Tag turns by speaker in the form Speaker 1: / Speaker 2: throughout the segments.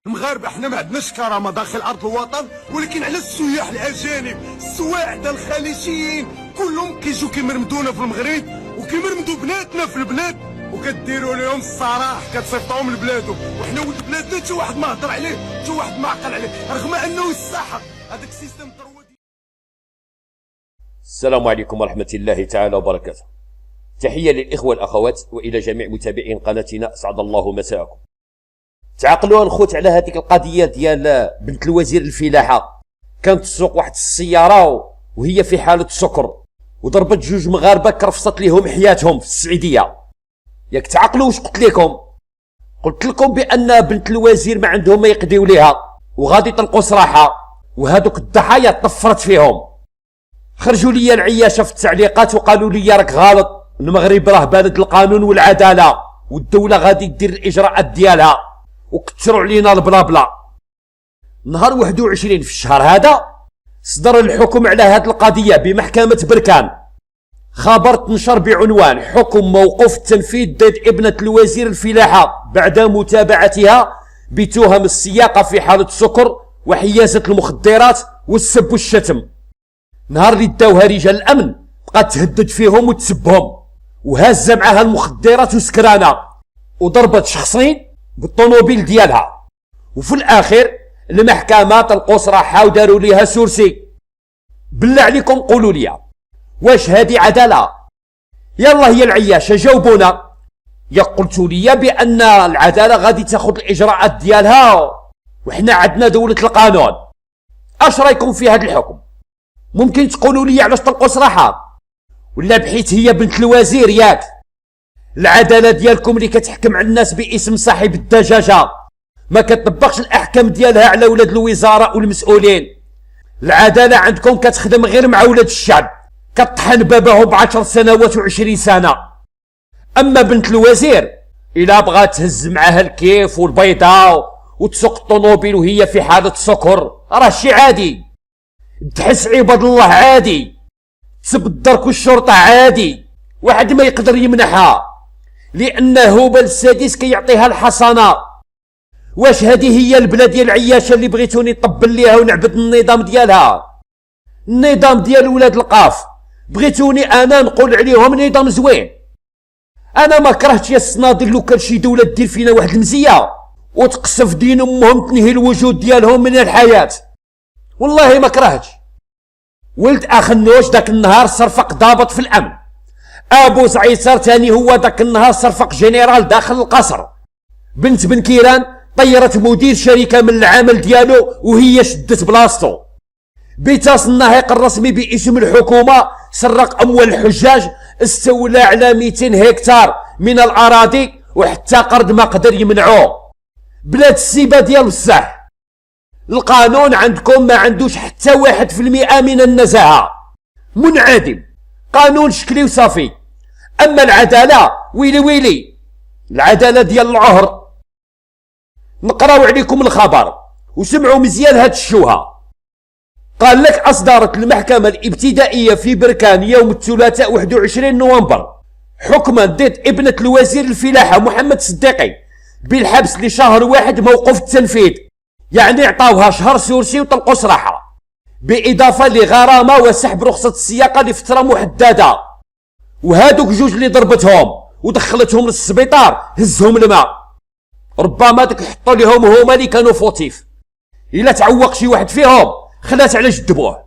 Speaker 1: المغاربه حنا ما عندناش كرامه داخل ارض الوطن، ولكن على السياح الاجانب السواعده الخليجيين كلهم كيجيو كيمرمدونا في المغرب وكيمرمدوا بناتنا في البلاد وكديروا لهم الصراح كتصيفطوهم لبلادهم، وحنا ولد بلادنا حتى واحد ما هضر عليه حتى واحد ما عقل عليه رغم انه يستحق هذاك السيستم الترويضي.
Speaker 2: السلام عليكم ورحمة الله تعالى وبركاته. تحية للإخوة والأخوات وإلى جميع متابعين قناتنا، أسعد الله مساءكم. تعقلوا الخوت على هذيك القضية ديال بنت الوزير الفلاحة، كانت تسوق واحد السيارة وهي في حالة سكر وضربت جوج مغاربة كرفصت لهم حياتهم في السعيدية. ياك تعقلوا واش قلت لكم؟ قلت لكم بأن بنت الوزير ما عندهم ما يقضيو ليها وغادي يطلقوا صراحة، وهذوك الضحايا طفرت فيهم. خرجوا لي العياشة في التعليقات وقالوا لي راك غلط، المغرب راه بلد القانون والعدالة والدولة غادي دير الإجراءات ديالها، وكثروا علينا البلا بلا. نهار 21 في الشهر هذا صدر الحكم على هذه القضية بمحكمة بركان. خبر تنشر بعنوان حكم موقوف التنفيذ ضد ابنة الوزير الفلاحة بعد متابعتها بتهم السياقة في حالة سكر وحيازة المخدرات والسب والشتم. نهار اللي داوها رجال الأمن بقات تهدد فيهم وتسبهم، وهاز معها المخدرات وسكرانة وضربت شخصين بالطوموبيل ديالها. وفي الأخير المحكمة طلقوا صراحة وداروا ليها سورسي. بالله عليكم قولوا لي واش هذه عدالة؟ يلا هي العياشة جاوبونا. يا قلتوا لي بأن العدالة غادي تاخذ الإجراءات ديالها وحنا عندنا دولة القانون. اش رايكم في هذا الحكم؟ ممكن تقولوا لي علاش طلقوا صراحة؟ ولا بحيث هي بنت الوزير ياك؟ العدالة ديالكم اللي كتحكم على الناس باسم صاحب الدجاجة ما كتطبقش الأحكام ديالها على ولاد الوزراء والمسؤولين. العدالة عندكم كتخدم غير مع ولاد الشعب، كطحن باباهم ب10 سنوات و20 سنة. أما بنت الوزير إلا بغات تهز معاها الكيف والبيضة وتسوق الطوموبيل وهي في حالة سكر راه شي عادي. تحس عباد الله عادي، تسب الدرك والشرطة عادي، واحد ما يقدر يمنحها لأن هوبل السادس كيعطيها الحصانة. واش هذه هي البلاد ديال العياشة اللي بغيتوني نطبل ليها ونعبد النظام ديالها؟ النظام ديال ولاد القاف بغيتوني انا نقول عليهم نظام زوين؟ انا ما كرهتش يا الصنادل لو كان شي دوله دير فينا واحد المزيه وتقصف دين امهم تنهي الوجود ديالهم من الحياه، والله ما كرهتش. ولد اخ النوش داك النهار صرفق ضابط في الامن، ابو زعيصر تاني هو داك النهار صرفق جنرال داخل القصر، بنت بن كيران طيرت مدير شركه من العمل ديالو وهي شدت بلاصتو. بيتاس الناهق الرسمي باسم الحكومة سرق أموال الحجاج، استولى على 200 هكتار من الأراضي وحتى قرض ما قدر يمنعوه. بلاد السيبة ديال بصح. القانون عندكم ما عندوش حتى 1% من النزاهة، منعدم، قانون شكلي وصافي. أما العدالة ويلي ويلي، العدالة ديال العهر. نقراو عليكم الخبر وسمعوا مزيان هاد الشوهة. قال لك أصدرت المحكمة الابتدائية في بركان يوم الثلاثاء 21 نوفمبر حكما ضد ابنة الوزير الفلاحة محمد صديقي بالحبس لشهر واحد موقوف التنفيذ، يعني عطاوها شهر سورسي وطلقوا صراحة، بإضافة لغرامة وسحب رخصة السياقة لفترة محددة. وهادوك جوج اللي ضربتهم ودخلتهم للسبيطار هزهم الماء، ربما داك حطوا لهم هما اللي كانوا فوتيف، إلا تعوق شي واحد فيهم خلات على جد بوه.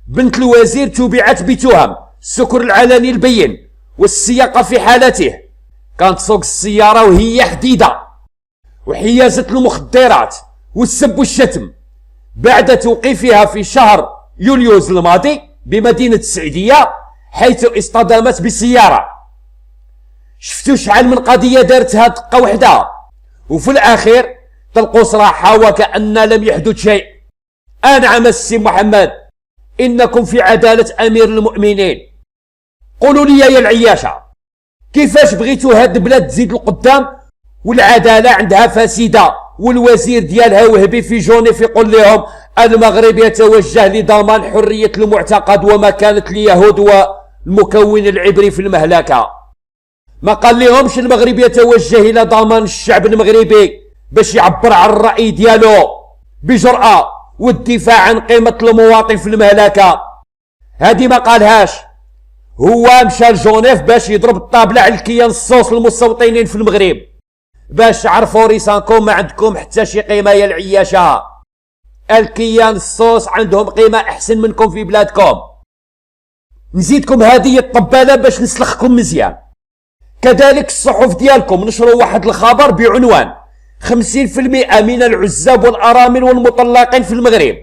Speaker 2: بنت الوزير تبعت بتهم السكر العلني البين والسياقة في حالته، كانت تسوق السيارة وهي حديدة، وحيازة المخدرات والسب والشتم بعد توقيفها في شهر يوليوز الماضي بمدينة السعيدية حيث اصطدمت بسيارة. شفتوا شحال من قضية دارتها دقة وحدة وفي الأخير طلقوا صراحة وكأن لم يحدث شيء. أنعم السي محمد، إنكم في عدالة أمير المؤمنين. قولوا لي يا العياشة، كيفاش بغيتوا هاد البلاد تزيد القدام والعدالة عندها فاسدة والوزير ديالها وهبي في جونيف يقول لهم المغرب يتوجه لضمان حرية المعتقد ومكانة اليهود والمكون العبري في المهلكة؟ ما قال لهمش المغرب يتوجه إلى ضمان الشعب المغربي باش يعبر عن الرأي ديالو بجرأة والدفاع عن قيمة المواطن في المهلكة. هادي ما قالهاش، هو مشى لجونيف باش يضرب الطابلة على الكيان الصوص للمستوطنين في المغرب باش عرفوا ريسانكم ما عندكم حتى شي قيمة يا العياشة. الكيان الصوص عندهم قيمة أحسن منكم في بلادكم. نزيدكم هذه الطبالة باش نسلخكم مزيان. كذلك الصحف ديالكم نشروا واحد الخبر بعنوان 50% من العزاب والأرامل والمطلقين في المغرب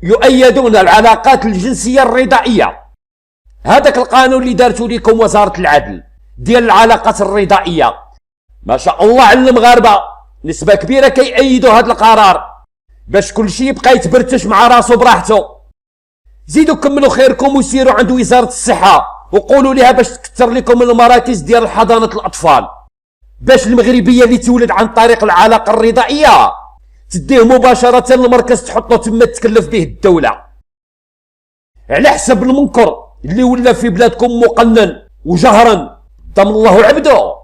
Speaker 2: يؤيدون العلاقات الجنسية الرضائية. هذاك القانون اللي دارتو لكم وزارة العدل ديال العلاقات الرضائية، ما شاء الله على المغاربة نسبة كبيرة كيأيدوا هذا القرار باش كلشي يبقى يتبرتش مع راسو براحته. زيدوا كملوا خيركم وسيروا عند وزارة الصحة وقولوا لها باش تكثر لكم المراكز ديال حضانة الأطفال باش المغربية اللي تولد عن طريق العلاقة الرضائية تديه مباشرة للمركز تحطو تما تكلف به الدولة، على حسب المنكر اللي ولا في بلادكم مقنن وجهرا ضمن الله عبده.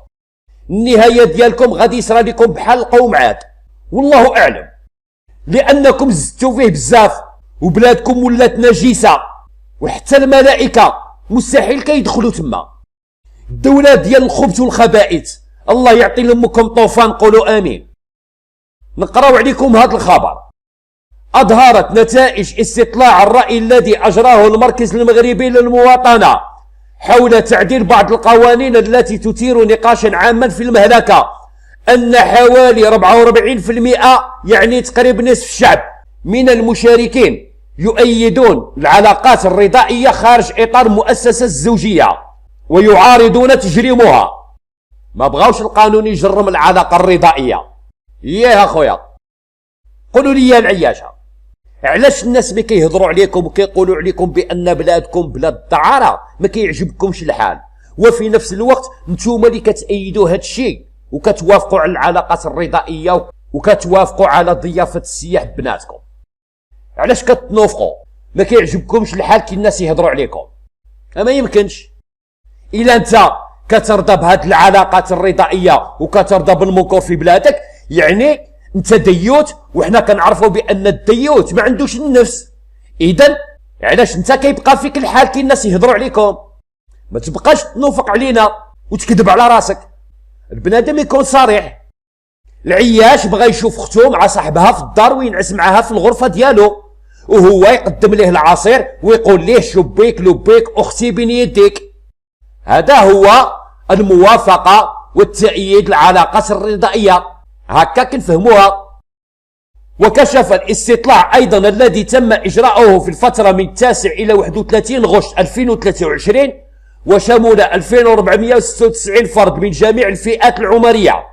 Speaker 2: النهاية ديالكم غادي يصرى لكم بحال القوم عاد والله أعلم، لأنكم زدتوا فيه بزاف وبلادكم ولات نجيسة وحتى الملائكة مستحيل كيدخلوا تما. الدولة ديال الخبث والخبائث، الله يعطي لأمكم طوفان قولوا آمين. نقراو عليكم هذا الخبر. أظهرت نتائج استطلاع الرأي الذي أجراه المركز المغربي للمواطنة حول تعديل بعض القوانين التي تثير نقاشا عاما في المهلكة أن حوالي 44% يعني تقريبا نصف الشعب من المشاركين يؤيدون العلاقات الرضائية خارج إطار مؤسسة الزوجية ويعارضون تجريمها. ما بغاوش القانون يجرم العلاقة الرضائية. ياه اخويا قولوا لي يا العياشة، علاش الناس ما كيهضروا عليكم وكيقولوا عليكم بان بلادكم بلاد الدعاره ما كيعجبكمش الحال، وفي نفس الوقت نتوما اللي كتأيدوا هذا الشيء وكتوافقوا على العلاقات الرضائيه وكتوافقوا على ضيافه السياح بناتكم؟ علاش كتنوفقوا؟ ما كيعجبكمش الحال كي الناس يهضروا عليكم؟ ما يمكنش. الا انت كترضى بهذه العلاقات الرضائيه وكترضى بالمنكر في بلادك يعني انت ديوت، وحنا كنعرفوا بان الديوت ما عندوش النفس. اذا علاش انت كيبقى فيك الحال كي الناس يهضروا عليكم؟ ما تبقاش تنوفق علينا وتكذب على راسك. البنادم يكون صريح. العياش بغى يشوف اختو مع صاحبها في الدار وينعس معها في الغرفه ديالو وهو يقدم ليه العصير ويقول ليه شبيك لبيك اختي بين يديك. هذا هو الموافقه والتأييد العلاقات الرضائيه، هكا كنفهموها. وكشف الاستطلاع أيضا الذي تم إجراؤه في الفترة من 9 إلى 31 غشت 2023 وشمل 2496 فرد من جميع الفئات العمرية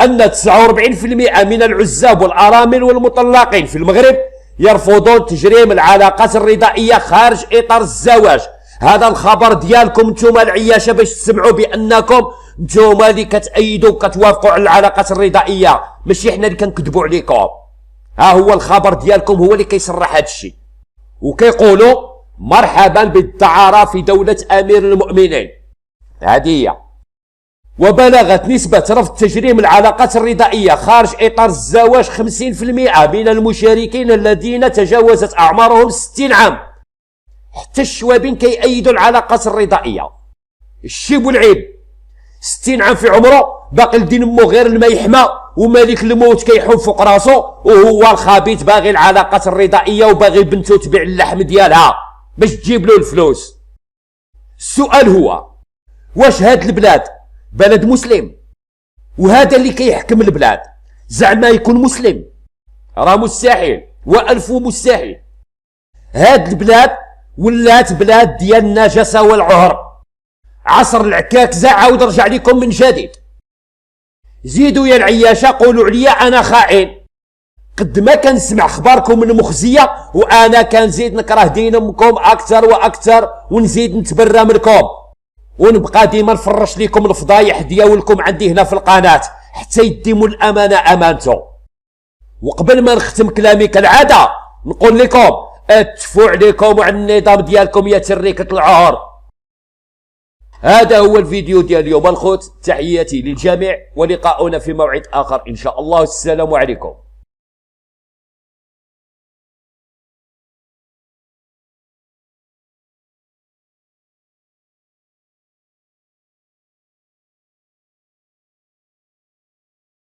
Speaker 2: أن 49% من العزاب والأرامل والمطلقين في المغرب يرفضون تجريم العلاقات الرضائية خارج إطار الزواج. هذا الخبر ديالكم نتوما العياشة باش تسمعوا بأنكم نتوما اللي كتأيدوا وكتوافقوا على العلاقات الرضائية، ماشي حنا اللي كنكذبوا عليكم. ها هو الخبر ديالكم هو اللي كيصرح هذا الشيء وكيقولوا مرحبا بالدعارة في دولة أمير المؤمنين. هذه هي. وبلغت نسبة رفض تجريم العلاقات الرضائية خارج إطار الزواج 50% من المشاركين الذين تجاوزت أعمارهم 60 عام. حتى الشوابين كيأيدوا العلاقات الرضائية. الشيب والعيب 60 عام في عمره باقي لدين مو غير الماء يحمى ومالك الموت كيحوم فوق راسو وهو الخبيث باغي العلاقات الرضائيه وباغي بنته تبيع اللحم ديالها باش تجيب له الفلوس. السؤال هو واش هاد البلاد بلد مسلم؟ وهذا اللي كيحكم البلاد زعما يكون مسلم؟ راه مستحيل والف مستحيل. هاد البلاد ولات بلاد ديال النجاسه والعهر. عصر العكاكزة عاود رجع لكم من جديد. زيدوا يا العياشة قولوا عليا أنا خائن. قد ما كنسمع أخباركم المخزية وأنا كنزيد نكره دين أمكم أكثر وأكثر ونزيد نتبرى منكم ونبقى ديما نفرش لكم الفضايح ديالكم عندي هنا في القناة حتى يديموا الأمانة أمانته. وقبل ما نختم كلامي كالعادة نقول لكم اتفوا عليكم وعلى النظام ديالكم يا تريكة العهر. هذا هو الفيديو ديال اليوم الخوت، تحياتي للجميع ولقاؤنا في موعد آخر إن شاء الله. السلام عليكم.